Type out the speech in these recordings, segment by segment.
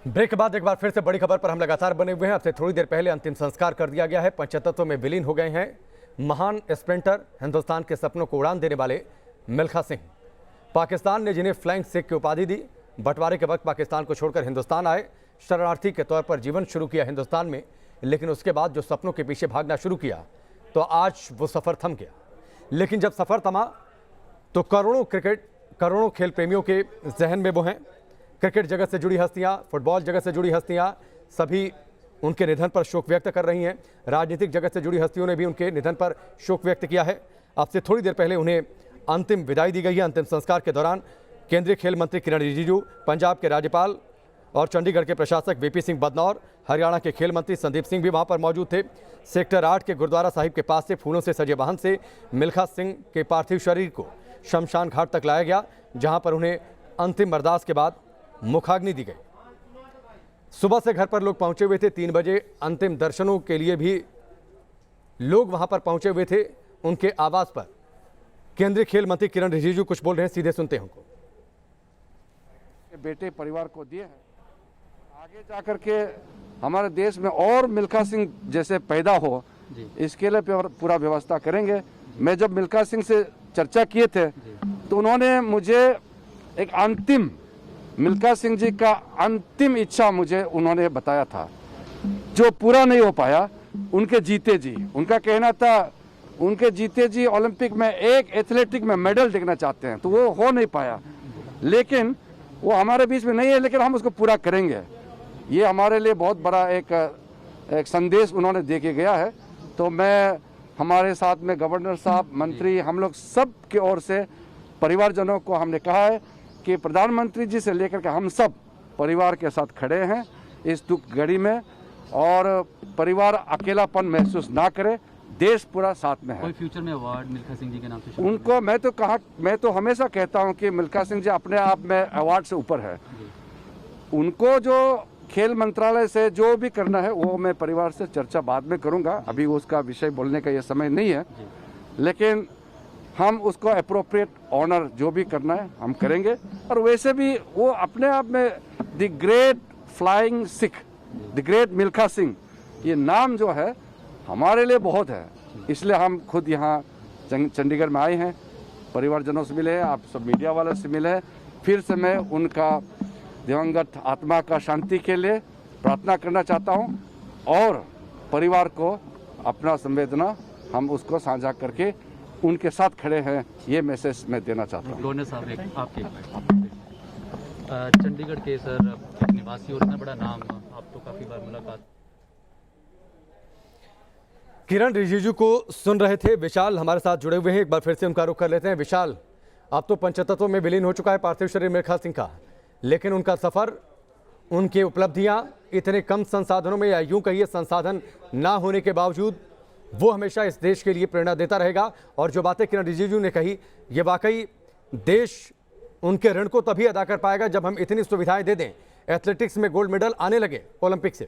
Break के बाद एक बार फिर से बड़ी खबर पर हम लगातार बने हुए हैं। अब से थोड़ी देर पहले अंतिम संस्कार कर दिया गया है। पंचतत्व में विलीन हो गए हैं महान स्प्रिंटर, हिंदुस्तान के सपनों को उड़ान देने वाले मिल्खा सिंह। पाकिस्तान ने जिन्हें फ्लाइंग सिख की उपाधि दी, बंटवारे के वक्त पाकिस्तान को छोड़कर हिंदुस्तान आए, शरणार्थी के तौर पर जीवन शुरू किया हिंदुस्तान में, लेकिन उसके बाद जो सपनों के पीछे भागना शुरू किया तो आज वो सफ़र थम गया। लेकिन जब सफ़र थमा तो करोड़ों खेल प्रेमियों के जहन में वो हैं। क्रिकेट जगत से जुड़ी हस्तियां, फुटबॉल जगत से जुड़ी हस्तियां सभी उनके निधन पर शोक व्यक्त कर रही हैं। राजनीतिक जगत से जुड़ी हस्तियों ने भी उनके निधन पर शोक व्यक्त किया है। अब से थोड़ी देर पहले उन्हें अंतिम विदाई दी गई है। अंतिम संस्कार के दौरान केंद्रीय खेल मंत्री किरण रिजिजू, पंजाब के राज्यपाल और चंडीगढ़ के प्रशासक वीपी सिंह बदनौर, हरियाणा के खेल मंत्री संदीप सिंह भी वहां पर मौजूद थे। सेक्टर 8 के गुरुद्वारा साहिब के पास से फूलों से सजे वाहन से मिल्खा सिंह के पार्थिव शरीर को शमशान घाट तक लाया गया, जहां पर उन्हें अंतिम अरदास के बाद मुखाग्नि दी गई। सुबह से घर पर लोग पहुंचे हुए थे। 3 बजे अंतिम दर्शनों के लिए भी लोग वहां पर पहुंचे हुए थे उनके आवास पर। केंद्रीय खेल मंत्री किरण रिजिजू कुछ बोल रहे हैं, सीधे सुनते हैं उनको। बेटे परिवार को दिए हैं, आगे जाकर के हमारे देश में और मिल्खा सिंह जैसे पैदा हो, इसके लिए पूरा व्यवस्था करेंगे। मैं जब मिल्खा सिंह से चर्चा किए थे तो उन्होंने मुझे एक अंतिम मिल्खा सिंह जी का अंतिम इच्छा मुझे उन्होंने बताया था, जो पूरा नहीं हो पाया। उनके जीते जी, उनका कहना था, उनके जीते जी ओलंपिक में एक एथलेटिक में मेडल देखना चाहते हैं, तो वो हो नहीं पाया। लेकिन वो हमारे बीच में नहीं है, लेकिन हम उसको पूरा करेंगे। ये हमारे लिए बहुत बड़ा एक संदेश उन्होंने दे के गया है। तो मैं, हमारे साथ में गवर्नर साहब, मंत्री, हम लोग सब की ओर से परिवारजनों को हमने कहा है कि प्रधानमंत्री जी से लेकर के हम सब परिवार के साथ खड़े हैं इस दुख घड़ी में, और परिवार अकेलापन महसूस ना करे, देश पूरा साथ में है। कोई फ्यूचर में अवार्ड मिल्खा सिंह जी के नाम से उनको मैं तो हमेशा कहता हूं कि मिल्खा सिंह जी अपने आप में अवार्ड से ऊपर है। उनको जो खेल मंत्रालय से जो भी करना है वो मैं परिवार से चर्चा बाद में करूंगा, अभी उसका विषय बोलने का ये समय नहीं है। लेकिन हम उसको अप्रोप्रिएट ऑनर जो भी करना है हम करेंगे। और वैसे भी वो अपने आप में the great flying Sikh, the great Milkha Singh, ये नाम जो है हमारे लिए बहुत है। इसलिए हम खुद यहाँ चंडीगढ़ में आए हैं, परिवारजनों से मिले हैं, आप सब मीडिया वालों से मिले हैं। फिर से मैं उनका दिवंगत आत्मा का शांति के लिए प्रार्थना करना चाहता हूँ, और परिवार को अपना संवेदना हम उसको साझा करके उनके साथ खड़े हैं, ये मैसेज मैं देना चाहता हूँ। गवर्नर साहब, आपके चंडीगढ़ के सर निवासी और इतना बड़ा नाम, आप तो काफी बार मुलाकात। किरण रिजिजू को सुन रहे थे। विशाल हमारे साथ जुड़े हुए हैं, एक बार फिर से उनका रुख कर लेते हैं। विशाल, अब तो पंचतत्व में विलीन हो चुका है पार्थिव शरीर मिल्खा सिंह का, लेकिन उनका सफर, उनकी उपलब्धियां इतने कम संसाधनों में, या यूं कहिए संसाधन ना होने के बावजूद, वो हमेशा इस देश के लिए प्रेरणा देता रहेगा। और जो बातें किरण रिजिजू ने कही, ये वाकई देश उनके ऋण को तभी अदा कर पाएगा जब हम इतनी सुविधाएं दे दें। एथलेटिक्स में गोल्ड मेडल आने लगे ओलंपिक से।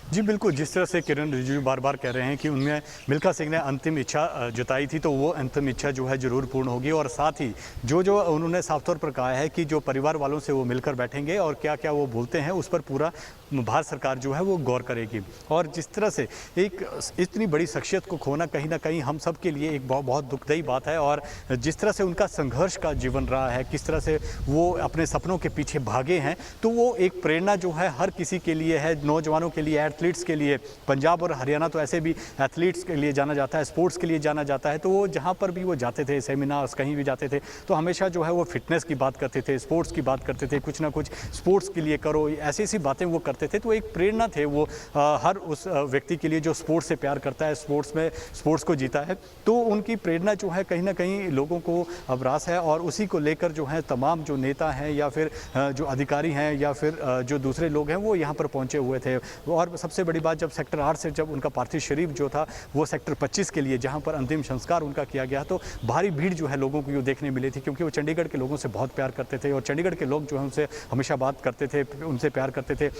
जी बिल्कुल, जिस तरह से किरण रिजिजू बार बार कह रहे हैं कि उनमें मिल्खा सिंह ने अंतिम इच्छा जताई थी, तो वो अंतिम इच्छा जो है ज़रूर पूर्ण होगी। और साथ ही जो उन्होंने साफ तौर पर कहा है कि जो परिवार वालों से वो मिलकर बैठेंगे और क्या क्या वो बोलते हैं उस पर पूरा भारत सरकार जो है वो गौर करेगी। और जिस तरह से एक इतनी बड़ी शख्सियत को खोना कहीं ना कहीं हम सब के लिए एक बहुत दुखदायी बात है। और जिस तरह से उनका संघर्ष का जीवन रहा है, किस तरह से वो अपने सपनों के पीछे भागे हैं, तो वो एक प्रेरणा जो है हर किसी के लिए है, नौजवानों के लिए, एथलीट्स के लिए। पंजाब और हरियाणा तो ऐसे भी एथलीट्स के लिए जाना जाता है, स्पोर्ट्स के लिए जाना जाता है। तो वो जहाँ पर भी वो जाते थे, सेमिनार्स कहीं भी जाते थे, तो हमेशा जो है वो फिटनेस की बात करते थे, स्पोर्ट्स की बात करते थे, कुछ ना कुछ स्पोर्ट्स के लिए करो, ऐसी ऐसी बातें वो करते थे। तो एक प्रेरणा थे वो हर उस व्यक्ति के लिए जो स्पोर्ट्स से प्यार करता है, स्पोर्ट्स को जीता है। तो उनकी प्रेरणा जो है कहीं ना कहीं लोगों को अवरास है, और उसी को लेकर जो है तमाम जो नेता हैं या फिर जो अधिकारी हैं या फिर जो दूसरे लोग हैं वो यहाँ पर पहुँचे हुए थे। और सबसे सबसे बड़ी बात, जब सेक्टर 8 से जब उनका पार्थिव शरीर जो था वो सेक्टर 25 के लिए जहाँ पर अंतिम संस्कार उनका किया गया, तो भारी भीड़ जो है लोगों को देखने मिली थी, क्योंकि वो चंडीगढ़ के लोगों से बहुत प्यार करते थे और चंडीगढ़ के लोग जो है उनसे हमेशा बात करते थे, उनसे प्यार करते थे।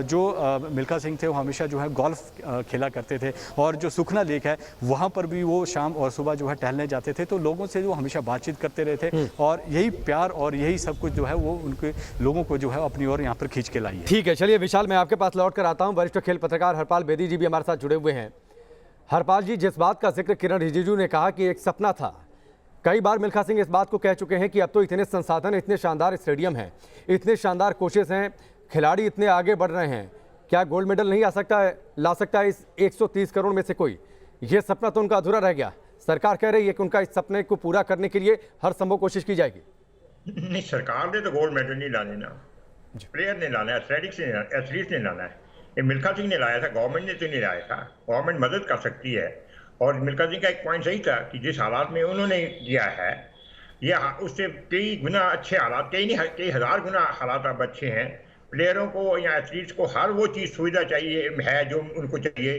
जो मिल्खा सिंह थे वो हमेशा जो है गोल्फ खेला करते थे और जो सुखना लेक है वहाँ पर भी वो शाम और सुबह जो है टहलने जाते थे, तो लोगों से वो हमेशा बातचीत करते रहे थे और यही प्यार और यही सब कुछ जो है वो उनके लोगों को जो है अपनी ओर यहाँ पर खींच के लाई है। ठीक है, चलिए विशाल, मैं आपके पास लौट कर आता हूं। वरिष्ठ खेल पत्रकार हरपाल बेदी जी भी हमारे साथ जुड़े हुए हैं। हरपाल जी, जिस बात का जिक्र किरण रिजिजू ने कहा कि एक सपना था, कई बार मिल्खा सिंह इस बात को कह चुके हैं कि अब तो इतने संसाधन, इतने शानदार स्टेडियम हैं, इतने शानदार कोचेस हैं, खिलाड़ी इतने आगे बढ़ रहे हैं, क्या गोल्ड मेडल नहीं ला सकता है इस 130 करोड़ में से कोई? ये सपना तो उनका अधूरा रह गया। सरकार कह रही है कि उनका इस सपने को पूरा करने के लिए हर संभव कोशिश की जाएगी। नहीं, सरकार ने तो गोल्ड मेडल नहीं लाने ना, प्लेयर ने लाना है, एथलीट्स ने लाना है। ये मिल्खा सिंह ने लाया था, गवर्नमेंट ने तो नहीं लाया था। गवर्नमेंट मदद कर सकती है। और मिल्खा सिंह का एक पॉइंट सही था कि जिस हालात में उन्होंने किया है, यह उससे कई गुना अच्छे हालात, कई हजार गुना हालात अब अच्छे हैं। प्लेयरों को या एथलीट्स को हर वो चीज़ सुविधा चाहिए है जो उनको चाहिए।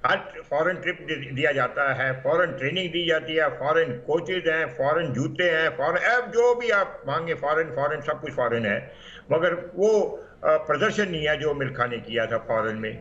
हर फॉरेन ट्रिप दिया जाता है, फॉरेन ट्रेनिंग दी जाती है, फॉरेन कोचेज हैं, फॉरेन जूते हैं, फॉरेन अब जो भी आप मांगे फॉरेन सब कुछ फॉरेन है। मगर वो प्रदर्शन नहीं है जो मिल्खा ने किया था फॉरेन में।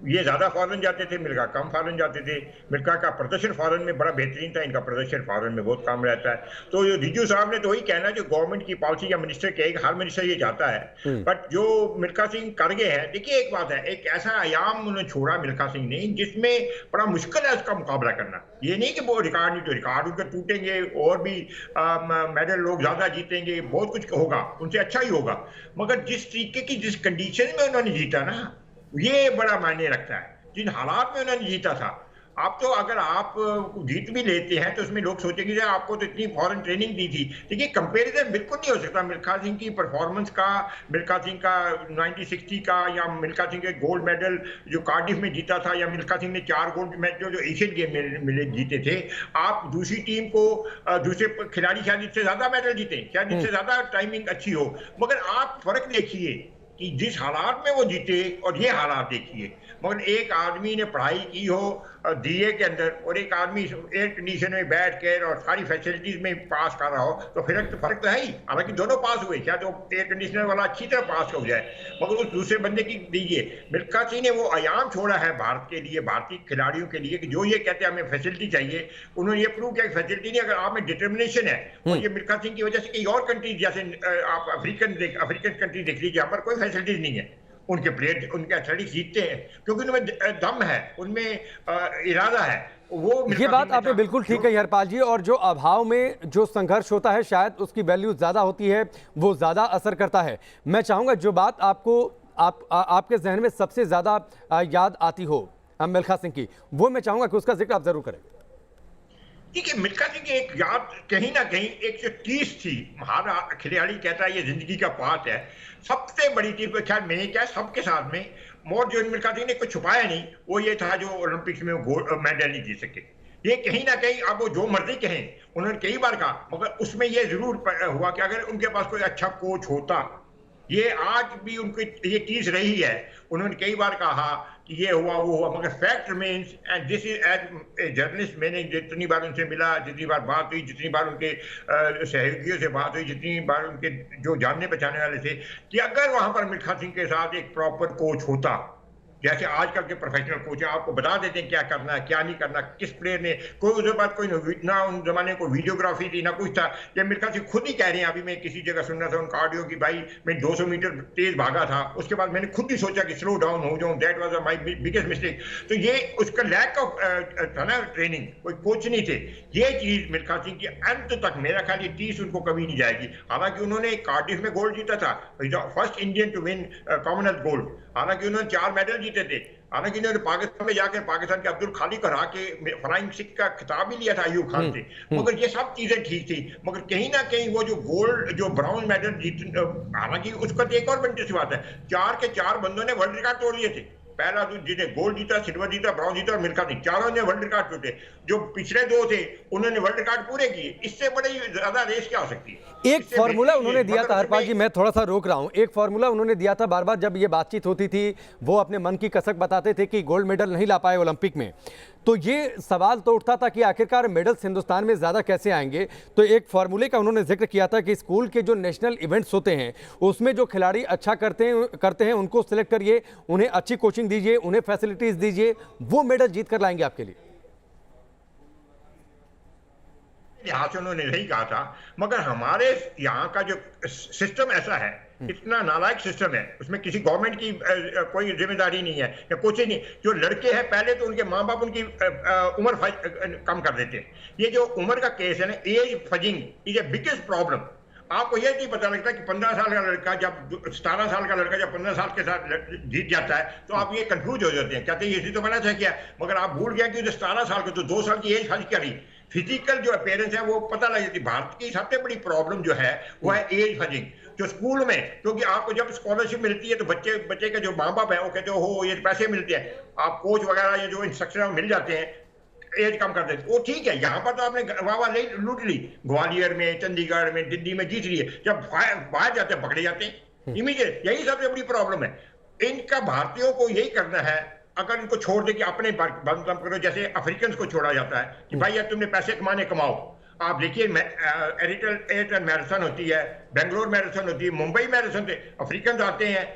ये ज़्यादा फॉरेन जाते थे, मिल्खा कम फॉरेन जाते थे। मिल्खा का प्रदर्शन फॉरेन में बड़ा बेहतरीन था, इनका प्रदर्शन फॉरेन में बहुत कम रहता है। तो जो रिजू साहब ने तो वही कहना जो गवर्नमेंट की पॉलिसी या मिनिस्टर कहेगा, हर मिनिस्टर ये चाहता है। बट जो मिल्खा सिंह कर गए हैं, देखिए एक बात है, एक ऐसा आयाम उन्होंने छोड़ा मिल्खा सिंह ने जिसमें बड़ा मुश्किल है उसका मुकाबला करना। ये नहीं कि वो रिकॉर्ड नहीं, तो रिकॉर्ड उनके टूटेंगे और भी मेडल लोग ज़्यादा जीतेंगे, बहुत कुछ होगा, उनसे अच्छा ही होगा। मगर जिस तरीके की जिस कंडीशन में उन्होंने जीता ना, ये बड़ा मायने रखता है। जिन हालात में उन्होंने जीता था, आप तो अगर आप जीत भी लेते हैं तो उसमें लोग सोचेंगे कि आपको तो इतनी फॉरेन ट्रेनिंग दी थी। देखिए कंपैरिजन बिल्कुल नहीं हो सकता मिल्खा सिंह की परफॉर्मेंस का, मिल्खा सिंह का 1960 का, या मिल्खा सिंह के गोल्ड मेडल जो कार्डिफ में जीता था, या मिल्खा सिंह ने 4 गोल्ड मेडल जो एशियन गेम में मिले जीते थे। आप दूसरी टीम को, दूसरे खिलाड़ी शायद इससे ज्यादा मेडल जीते, शायद इससे ज्यादा टाइमिंग अच्छी हो, मगर आप फर्क देखिए कि जिस हालात में वो जीते और ये हालात देखिए। मगर एक आदमी ने पढ़ाई की हो डीए के अंदर और एक आदमी एयर कंडीशन में बैठ कर और सारी फैसिलिटीज में पास कर रहा हो, तो फर्क तो है ही। हालांकि दोनों पास हुए, क्या तो एयर कंडीशनर वाला अच्छी तरह पास हो जाए, मगर उस दूसरे बंदे की दीजिए। मिल्खा सिंह ने वो आयाम छोड़ा है भारत के लिए, भारतीय खिलाड़ियों के लिए, कि जो ये कहते हैं हमें फैसिलिटी चाहिए, उन्होंने ये प्रूव किया फैसिलिटी नहीं, अगर आप में डिटर्मिनेशन है। और ये मिल्खा सिंह की वजह से कई और कंट्रीज, जैसे आप अफ्रीकन कंट्री देख लीजिए, यहाँ पर कोई फैसिलिटीज नहीं है। उनके प्लेयर, उनके एथलेटिक्स जीतते हैं क्योंकि उनमें दम है, उनमें इरादा है। वो ये बात आपने बिल्कुल ठीक कही हरपाल जी। और जो अभाव में जो संघर्ष होता है, शायद उसकी वैल्यू ज़्यादा होती है, वो ज़्यादा असर करता है। मैं चाहूँगा जो बात आपको आपके जहन में सबसे ज़्यादा याद आती हो मिल्खा सिंह की, वो मैं चाहूँगा कि उसका जिक्र आप ज़रूर करें। ठीक है, मिल्खा सिंह की एक याद कहीं ना कहीं 130 थी। हर खिलाड़ी कहता है ये जिंदगी का पार्ट है। सबसे बड़ी चीज ख्याल में क्या सबके साथ में मोर जो मिल्खा सिंह ने कुछ छुपाया नहीं, वो ये था जो ओलंपिक्स में गोल्ड मेडल नहीं जीत सके। ये कहीं ना कहीं, अब वो जो मर्जी कहें, उन्होंने कई बार कहा, मगर उसमें ये जरूर हुआ कि अगर उनके पास कोई अच्छा कोच होता, ये आज भी उनकी ये चीज रही है। उन्होंने कई बार कहा कि ये हुआ वो हुआ, मगर fact remains, and this is as a journalist, मैंने जितनी बार उनसे मिला, जितनी बार बात हुई, जितनी बार उनके सहयोगियों से बात हुई, जितनी बार उनके जो जानने पहचाने वाले थे, कि अगर वहां पर मिल्खा सिंह के साथ एक प्रॉपर कोच होता, जैसे आजकल के प्रोफेशनल कोच हैं, आपको बता देते हैं क्या करना है क्या नहीं करना, किस प्लेयर ने, कोई उसके बाद कोई ना उन जमाने को वीडियोग्राफी थी ना कुछ था। ये मिल्खा सिंह खुद ही कह रहे हैं, अभी मैं किसी जगह सुन रहा था उनका ऑडियो कि भाई मैं 200 मीटर तेज भागा था, उसके बाद मैंने खुद ही सोचा कि स्लो डाउन हो जाऊं, that was my biggest mistake. तो ये उसका लैक ऑफ था ना ट्रेनिंग, कोई कोच नहीं थे। ये चीज मिल्खा सिंह की अंत तक मेरा ख्याल ये 30 उनको कभी नहीं जाएगी। हालांकि उन्होंने कार्डिफ में गोल्ड जीता था, first Indian to win Commonwealth gold, हालांकि उन्होंने 4 मेडल जीते थे, हालांकि इन्होंने पाकिस्तान में जाकर पाकिस्तान के अब्दुल खालिक को हरा के फ्लाइंग सिख का खिताब भी लिया था अयूब खान से। मगर ये सब चीजें ठीक थी, मगर कहीं ना कहीं वो जो गोल्ड, जो ब्राउन मेडल जीत, हालांकि उसका एक और बड़ी सी बात है, 4 के 4 बंदों ने वर्ल्ड रिकॉर्ड तोड़ लिए थे। पहला जिसने गोल्ड जीता, सिल्वर जीता, ब्रॉन्ज जीता और मिल्खा सिंह, चारों ने वर्ल्ड रिकॉर्ड टूटे। जो पिछले दो थे उन्होंने वर्ल्ड रिकॉर्ड पूरे किए। इससे बड़ी ज्यादा रेस क्या हो सकती है? एक फॉर्मूला उन्होंने दिया था, हरपाल जी मैं थोड़ा सा रोक रहा हूं, एक फॉर्मूला उन्होंने दिया था बार बार जब ये बातचीत होती थी, वो अपने मन की कसक बताते थे कि गोल्ड मेडल नहीं ला पाए ओलंपिक में, तो ये सवाल तो उठता था कि आखिरकार मेडल्स हिंदुस्तान में ज्यादा कैसे आएंगे। तो एक फॉर्मूले का उन्होंने जिक्र किया था कि स्कूल के जो नेशनल इवेंट्स होते हैं उसमें जो खिलाड़ी अच्छा करते हैं उनको सिलेक्ट करिए, उन्हें अच्छी कोचिंग दीजिए, उन्हें फैसिलिटीज दीजिए, वो मेडल जीत कर लाएंगे आपके लिए। यहाँ से उन्होंने नहीं कहा था, मगर हमारे यहाँ का जो सिस्टम ऐसा है, इतना नालायक सिस्टम है, उसमें किसी गवर्नमेंट की कोई जिम्मेदारी नहीं है या कुछ ही नहीं। जो लड़के हैं पहले तो उनके माँ बाप उनकी उम्र कम कर देते हैं। ये जो उम्र का केस है ना, as fudging is a biggest problem. आपको यह नहीं पता लगता कि 15 साल का लड़का जब 17 साल का लड़का जब 15 साल के साथ जीत जाता है तो आप ये कंफ्यूज हो जाते हैं, कहते हैं ये तो मैंने अच्छा किया, मगर आप भूल गया कि जो 17 साल के तो 2 साल की एज हज करी। फिजिकल जो अपेयरेंस है वो पता लग जाती है। भारत की सबसे बड़ी प्रॉब्लम जो है वो है एज फजिंग। जो स्कूल में, क्योंकि आपको जब स्कॉलरशिप मिलती है तो बच्चे के जो माँ बाप है वो कहते हो ये पैसे मिलते हैं, आप कोच वगैरह ये जो इंस्ट्रक्शन मिल जाते हैं, एज कम कर देते, वो ठीक है। यहाँ पर तो आपने वाह लूट ली, ग्वालियर में, चंडीगढ़ में, दिल्ली में जीत ली है, जब बाहर जाते हैं पकड़े जाते हैं इमीडिएट। यही सबसे बड़ी प्रॉब्लम है। इनका भारतीयों को यही करना है, अगर इनको छोड़ दे कि अपने बंद करो, जैसे अफ्रीकन को छोड़ा जाता है कि भाई यार तुमने पैसे कमाओ। आप देखिए एयरटेल मैराथन होती है, बेंगलोर मैराथन होती है, मुंबई मैराथन से अफ्रीकन आते हैं,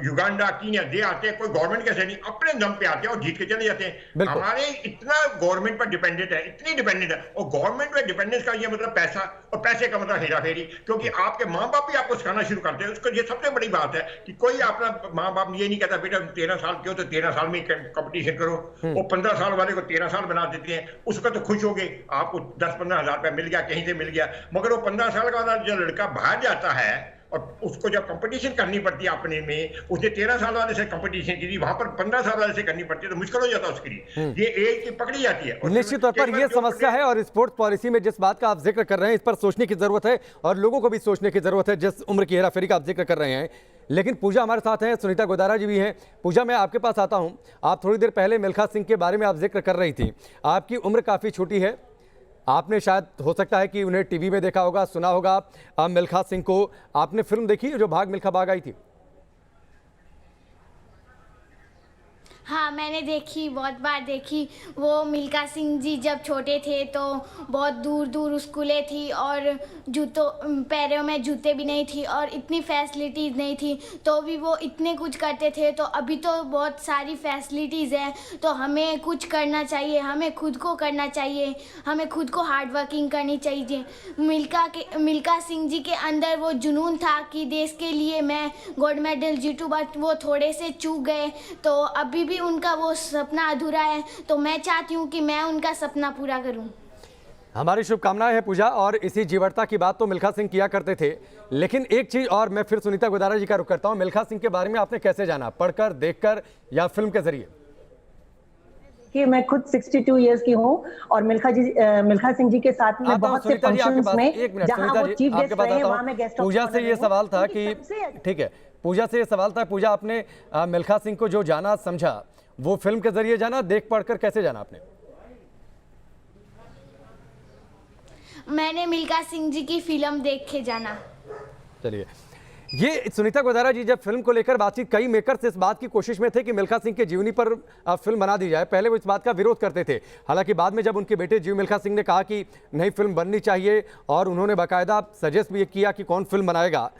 युगांडा, कीनिया दे आते हैं, कोई गवर्नमेंट कैसे नहीं, अपने दम पे आते हैं और जीत के चले जाते हैं। हमारे इतना गवर्नमेंट पर डिपेंडेंट है, इतनी डिपेंडेंट है, और गवर्नमेंट में डिपेंडेंस का ये मतलब पैसा, और पैसे का मतलब हेरा फेरी, क्योंकि आपके माँ बाप भी आपको सिखाना शुरू करते हैं। उसको ये सबसे बड़ी बात है कि कोई अपना माँ बाप ये नहीं कहता बेटा 13 साल के हो तो 13 साल में कंपटीशन करो। वो 15 साल वाले को 13 साल बना देते हैं, उसका तो खुश हो गए, आपको 10-15 हजार रुपया मिल गया, कहीं से मिल गया। मगर वो 15 साल का वाला जो लड़का बाहर जाता है और उसको जब कंपटीशन करनी पड़ती है अपने में, उसने 13 साल वाले से कंपटीशन की थी, वहां पर 15 साल वाले से करनी पड़ती है, तो मुश्किल हो जाता है उसके लिए। ये एज की पकड़ी जाती है। निश्चित तौर पर यह समस्या है, और स्पोर्ट्स पॉलिसी में जिस बात का आप जिक्र कर रहे हैं इस पर सोचने की जरूरत है, और लोगों को भी सोचने की जरूरत है जिस उम्र की हेराफेरी का आप जिक्र कर रहे हैं। लेकिन पूजा हमारे साथ हैं, सुनीता गोदारा जी भी हैं। पूजा, मैं आपके पास आता हूं। आप थोड़ी देर पहले मिल्खा सिंह के बारे में आप जिक्र कर रही थी। आपकी उम्र काफी छोटी है, आपने शायद हो सकता है कि उन्हें टीवी में देखा होगा, सुना होगा मिल्खा सिंह को। आपने फिल्म देखी जो भाग मिल्खा भाग आई थी? हाँ, मैंने देखी, बहुत बार देखी। वो मिल्खा सिंह जी जब छोटे थे तो बहुत दूर दूर स्कूलें थी और पैरों में जूते भी नहीं थी और इतनी फैसिलिटीज़ नहीं थी, तो भी वो इतने कुछ करते थे। तो अभी तो बहुत सारी फैसिलिटीज़ हैं, तो हमें कुछ करना चाहिए, हमें खुद को करना चाहिए, हमें खुद को हार्ड वर्किंग करनी चाहिए। मिल्खा सिंह जी के अंदर वो जुनून था कि देश के लिए मैं गोल्ड मेडल जीतूँ, बट वो थोड़े से चूक गए, तो अभी भी उनका वो सपना अधूरा है। तो मैं चाहती हूँ कि मैं उनका सपना पूरा करूँ। हमारी शुभकामनाएं हैं पूजा, और इसी जीवटता की बात तो मिल्खा सिंह किया करते थे। लेकिन एक चीज और, मैं फिर सुनीता गोदारा जी का रुख करता हूं। मिल्खा सिंह के बारे में आपने कैसे जाना, पढ़कर, देखकर या फिल्म के जरिए? कि मैं खुद 62 इयर्स की हूं और मिल्खा सिंह जी के साथ में बहुत से फंक्शंस में जहां वो चीफ गेस्ट रहे वहां मैं गेस्ट ऑफ पूजा से ये सवाल था कि ठीक है, पूजा से ये सवाल था, पूजा आपने मिल्खा सिंह को जो जाना समझा वो फिल्म के जरिए जाना, देख पढ़कर कैसे जाना आपने? मैंने मिल्खा सिंह जी की फिल्म देख के जाना। चलिए, ये सुनीता गोदारा जी जब फिल्म को लेकर बातचीत, कई मेकर्स इस बात की कोशिश में थे कि मिल्खा सिंह के जीवनी पर फिल्म बना दी जाए। पहले वो इस बात का विरोध करते थे, हालांकि बाद में जब उनके बेटे जीव मिल्खा सिंह ने कहा कि नहीं फिल्म बननी चाहिए, और उन्होंने बाकायदा सजेस्ट भी किया कि कौन फिल्म बनाएगा,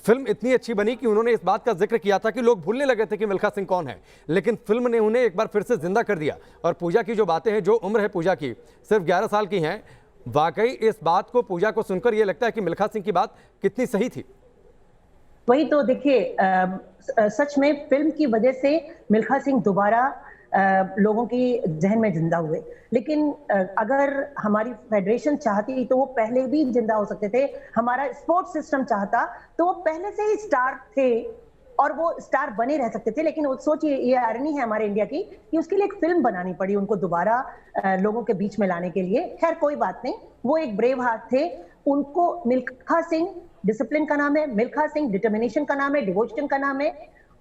फिल्म इतनी अच्छी बनी कि उन्होंने इस बात का जिक्र किया था कि लोग भूलने लगे थे कि मिल्खा सिंह कौन है, लेकिन फिल्म ने उन्हें एक बार फिर से जिंदा कर दिया। और पूजा की जो बातें हैं, जो उम्र है पूजा की सिर्फ 11 साल की हैं, वाकई इस बात को, पूजा को सुनकर ये लगता है कि मिल्खा सिंह की बात कितनी सही थी। वही तो देखिए, सच में फिल्म की वजह से मिल्खा सिंह दोबारा लोगों की जहन में जिंदा हुए। लेकिन अगर हमारी फेडरेशन चाहती तो वो पहले भी जिंदा हो सकते थे। हमारा स्पोर्ट्स सिस्टम चाहता तो वो पहले से ही स्टार थे और वो स्टार बने रह सकते थे। लेकिन सोचिए, ये आयरनी है हमारे इंडिया की कि उसके लिए एक फिल्म बनानी पड़ी उनको दोबारा लोगों के बीच में लाने के लिए। खैर कोई बात नहीं, वो एक ब्रेव हार्ट थे। उनको मिल्खा सिंह डिसिप्लिन का नाम है, मिल्खा सिंह डिटर्मिनेशन का नाम है, डिवोशन का नाम है,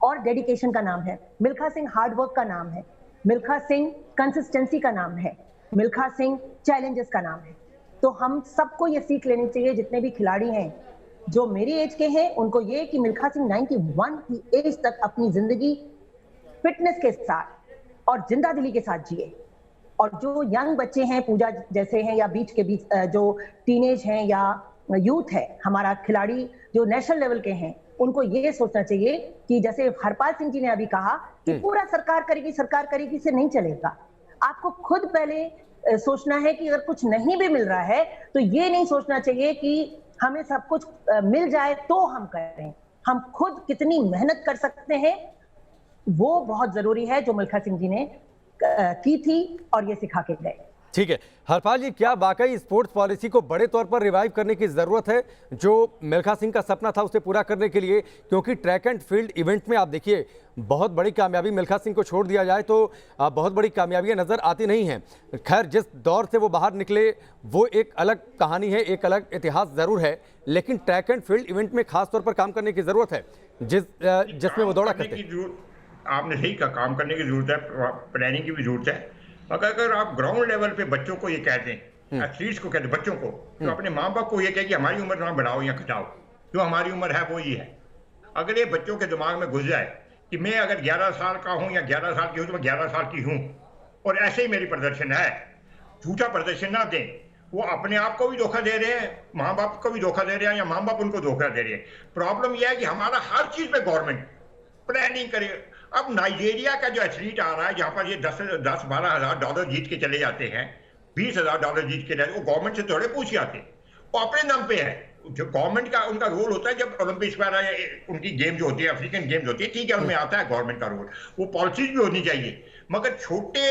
और डेडिकेशन का नाम है, मिल्खा सिंह हार्डवर्क का नाम है, मिल्खा सिंह कंसिस्टेंसी का नाम है, मिल्खा सिंह चैलेंजेस का नाम है। तो हम सबको ये सीख लेनी चाहिए, जितने भी खिलाड़ी हैं जो मेरी एज के हैं, उनको ये कि मिल्खा सिंह 91 की एज तक अपनी जिंदगी फिटनेस के साथ और जिंदा दिली के साथ जिए। और जो यंग बच्चे हैं, पूजा जैसे हैं या बीच के बीच जो टीनेज हैं या यूथ है, हमारा खिलाड़ी जो नेशनल लेवल के हैं, उनको ये सोचना चाहिए कि जैसे हरपाल सिंह जी ने अभी कहा कि पूरा सरकार करेगी से नहीं चलेगा। आपको खुद पहले सोचना है कि अगर कुछ नहीं भी मिल रहा है तो ये नहीं सोचना चाहिए कि हमें सब कुछ मिल जाए तो हम करें। हम खुद कितनी मेहनत कर सकते हैं वो बहुत जरूरी है, जो मिल्खा सिंह जी ने की थी और ये सिखा के गए। ठीक है हरपाल जी, क्या वाकई स्पोर्ट्स पॉलिसी को बड़े तौर पर रिवाइव करने की ज़रूरत है, जो मिल्खा सिंह का सपना था उसे पूरा करने के लिए? क्योंकि ट्रैक एंड फील्ड इवेंट में आप देखिए बहुत बड़ी कामयाबी मिल्खा सिंह को छोड़ दिया जाए तो बहुत बड़ी कामयाबियां नज़र आती नहीं हैं। खैर, जिस दौर से वो बाहर निकले वो एक अलग कहानी है, एक अलग इतिहास ज़रूर है, लेकिन ट्रैक एंड फील्ड इवेंट में खास तौर पर काम करने की ज़रूरत है जिसमें वो दौड़ा करते हैं। आपने सही कहा, काम करने की जरूरत है, प्लानिंग की भी जरूरत है। अगर आप ग्राउंड लेवल पे बच्चों को ये कहते हैं, एथलीट्स को कहते हैं बच्चों को, तो अपने माँ बाप को ये कहे कि हमारी उम्र ना बढ़ाओ या घटाओ, जो हमारी उम्र है वो ये है। अगर ये बच्चों के दिमाग में घुस जाए कि मैं अगर 11 साल का हूँ या 11 साल की हूँ तो मैं 11 साल की हूँ और ऐसे ही मेरी प्रदर्शन है, झूठा प्रदर्शन ना दें। वो अपने आप को भी धोखा दे रहे हैं, माँ बाप को भी धोखा दे रहे हैं या माँ बाप उनको धोखा दे रहे हैं। प्रॉब्लम यह है कि हमारा हर चीज पे गवर्नमेंट प्लानिंग करे। अब नाइजीरिया का जो एथलीट आ रहा है जहां पर ये 10-12 हजार डॉलर जीत के चले जाते हैं, 20,000 डॉलर जीत के, वो गवर्नमेंट से थोड़े पूछ जाते, वो अपने दम पे है। जो गवर्नमेंट का उनका रोल होता है, जब ओलंपिक्स वगैरह उनकी गेम जो होती है, अफ्रीकन गेम्स होती है, ठीक है, उनमें आता है गवर्नमेंट का रोल, वो पॉलिसीज भी होनी चाहिए। मगर छोटे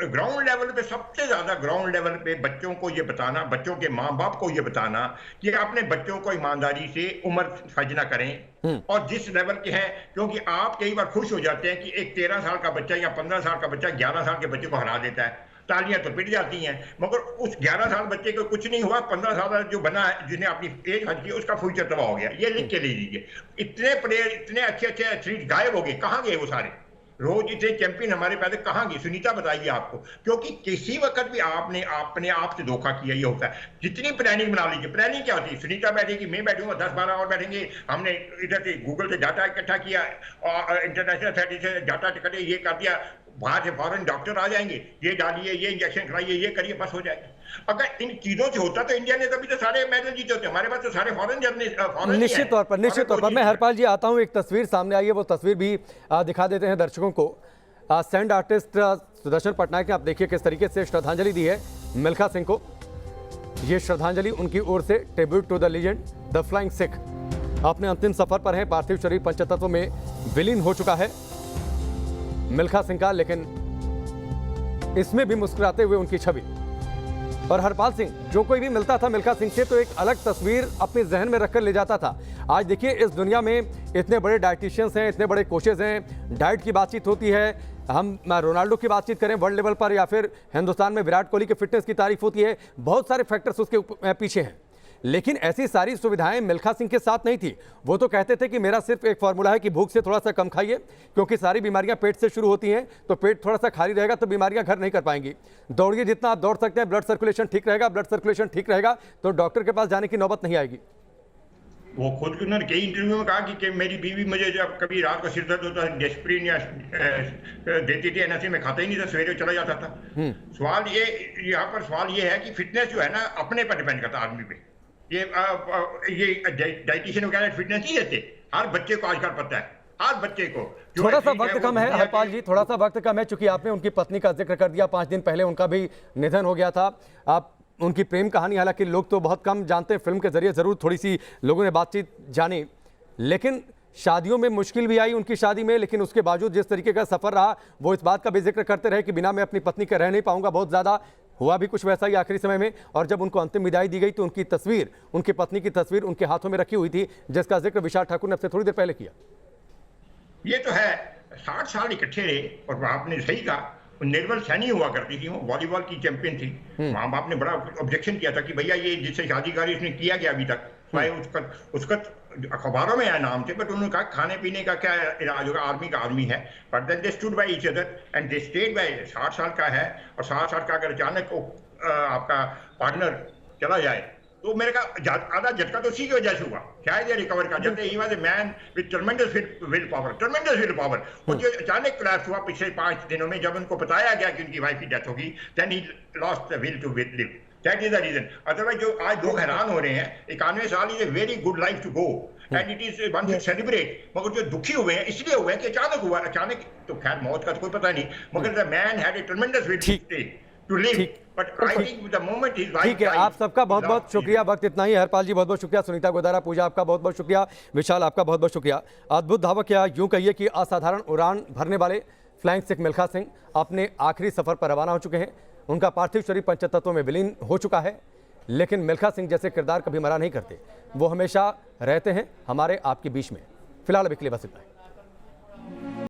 ग्राउंड लेवल पे, सबसे ज्यादा ग्राउंड लेवल पे बच्चों को ये बताना, बच्चों के माँ बाप को ये बताना कि अपने बच्चों को ईमानदारी से उम्र फर्ज ना करें और जिस लेवल के हैं, क्योंकि आप कई बार खुश हो जाते हैं कि एक 13 साल का बच्चा या 15 साल का बच्चा 11 साल के बच्चे को हरा देता है, तालियां तो पिट जाती हैं, मगर उस 11 साल बच्चे को कुछ नहीं हुआ, 15 साल जो बना है, जिन्हें अपनी एज हज की, उसका फ्यूचर तबाह हो गया। ये लिख के ले लीजिए। इतने प्लेयर, इतने अच्छे अच्छे एथलीट गायब हो गए, कहाँ गए वो सारे? रोज इतने चैंपियन हमारे पैदा कहाँ गए? सुनीता बताइए आपको, क्योंकि किसी वक्त भी आपने अपने आप से धोखा किया, ये होता है। जितनी प्लानिंग बना लीजिए, प्लानिंग क्या होती है? सुनीता बैठेगी, मैं बैठूंगा, 10-12 और बैठेंगे, हमने इधर से गूगल से डाटा इकट्ठा किया और इंटरनेशनल अथॉरिटी से डाटा इकट्ठा ये कर दिया, बाहर से फॉरेन डॉक्टर आ जाएंगे, ये डालिए, ये इंजेक्शन कराइए, ये करिए, बस हो जाएगा। अगर इन चीजों से होता तो इंडिया ने तभी तो सारे मेडल जीते होते। हमारे पास तो सारे फॉरेन निश्चित तौर पर मैं हरपाल जी आता हूं, एक तस्वीर सामने आई है, वो तस्वीर भी दिखा देते हैं दर्शकों को। सैंड आर्टिस्ट सुदर्शन पटनायक ने आप देखिए किस तरीके से श्रद्धांजलि दी है मिल्खा सिंह को। ये श्रद्धांजलि उनकी ओर से, tribute to the legend the flying Sikh. अपने अंतिम सफर पर है, पार्थिव शरीर पंचतत्व में विलीन हो चुका है मिल्खा सिंह का, लेकिन इसमें भी मुस्कुराते हुए उनकी छवि। और हरपाल सिंह, जो कोई भी मिलता था मिल्खा सिंह से तो एक अलग तस्वीर अपने जहन में रखकर ले जाता था। आज देखिए इस दुनिया में इतने बड़े डाइटिशियंस हैं, इतने बड़े कोचेज हैं, डाइट की बातचीत होती है, हम रोनाल्डो की बातचीत करें वर्ल्ड लेवल पर या फिर हिंदुस्तान में विराट कोहली के फिटनेस की तारीफ होती है, बहुत सारे फैक्टर्स उसके पीछे हैं। लेकिन ऐसी सारी सुविधाएं मिल्खा सिंह के साथ नहीं थी। वो तो कहते थे कि मेरा सिर्फ एक फॉर्मूला है कि भूख से थोड़ा सा कम खाइए, क्योंकि सारी बीमारियां पेट से शुरू होती हैं, तो पेट थोड़ा सा खाली रहेगा तो बीमारियां घर नहीं कर पाएंगी। दौड़िए जितना आप दौड़ सकते हैं, ब्लड सर्कुलेशन ठीक रहेगा, ब्लड सर्कुलेशन ठीक रहेगा तो डॉक्टर के पास जाने की नौबत नहीं आएगी। वो खुद उन्होंने कई इंटरव्यू में कहा कि मेरी बीवी मुझे जब कभी रात को सिर दर्द होता है डेस्प्रिन या देती थी, एनएससी में खाता ही नहीं था, सवेरे चला जाता था। सवाल ये, यहाँ पर सवाल ये है कि फिटनेस जो है ना अपने पर डिपेंड करता है आदमी पे। ये डाइटिशियन वगैरह फिटनेस नहीं देते, हर बच्चे को आजकल पता है, हर बच्चे को। थोड़ा सा वक्त कम है हरपाल जी, थोड़ा सा वक्त कम है, चूंकि आपने उनकी पत्नी का जिक्र कर दिया। 5 दिन पहले उनका भी निधन हो गया था। आप उनकी प्रेम कहानी हालांकि लोग तो बहुत कम जानते हैं, फिल्म के जरिए जरूर थोड़ी सी लोगों ने बातचीत जानी, लेकिन शादियों में मुश्किल भी आई उनकी शादी में, लेकिन उसके बावजूद जिस तरीके का सफर रहा वो इस बात का भी जिक्र करते रहे कि बिना मैं अपनी पत्नी के रह नहीं पाऊंगा। बहुत ज्यादा हुआ भी कुछ वैसा ही आखिरी समय में, और जब उनको अंतिम विदाई दी गई तो उनकी तस्वीर, उनकी पत्नी की तस्वीर उनके हाथों में रखी हुई थी, जिसका जिक्र विशाल ठाकुर ने अब से थोड़ी देर पहले किया। ये तो है, 60 साल इकट्ठे रहे और आपने सही कहा, निर्मल सैनी हुआ करती थी, वो वॉलीबॉल की चैंपियन थी। माँ बाप ने बड़ा ऑब्जेक्शन किया था कि भैया ये जिससे शादी करी उसने किया गया अभी तक, चाहे उसका अखबारों में आया नाम थे, बट उन्होंने कहा खाने पीने का क्या इलाज होगा, आर्मी का आर्मी है। But then they stood by each other and they stayed by. 60 साल का है और 60 साल का अगर अचानक आपका पार्टनर चला जाए तो मेरे का आधा झटका तो उसी की वजह से हुआ, शायद ये रिकवर कर जाते। He was a man with ट्रेमेंडस will power. वो जो अचानक क्लैश हुआ पिछले 5 दिनों में, जब उनको बताया गया कि उनकी वाइफ की डेथ होगी, then he lost the will to live. That is the reason. Otherwise जो आज लोग हैरान हो रहे हैं, 91 साल is a very good life to go and it is one should celebrate. मगर जो दुखी हुए हैं इसलिए हुए हैं कि अचानक हुआ, अचानक तो खैर मौत का तो कोई पता नहीं, मगर the man had a tremendous will to live. But I think the moment his wife. ठीक है, आप सबका बहुत बहुत शुक्रिया। वक्त इतना ही। हरपाल जी बहुत बहुत शुक्रिया, सुनीता गोदारा, पूजा आपका बहुत बहुत शुक्रिया, विशाल आपका बहुत बहुत शुक्रिया। अद्भुत धावक, या यूं कहिए कि असाधारण उड़ान भरने वाले फ्लाइंग सिख मिल्खा सिंह अपने आखिरी सफर पर रवाना हो चुके हैं। उनका पार्थिव शरीर पंचतत्वों में विलीन हो चुका है, लेकिन मिल्खा सिंह जैसे किरदार कभी मरा नहीं करते, वो हमेशा रहते हैं हमारे आपके बीच में। फिलहाल अभी के लिए बस इतना है।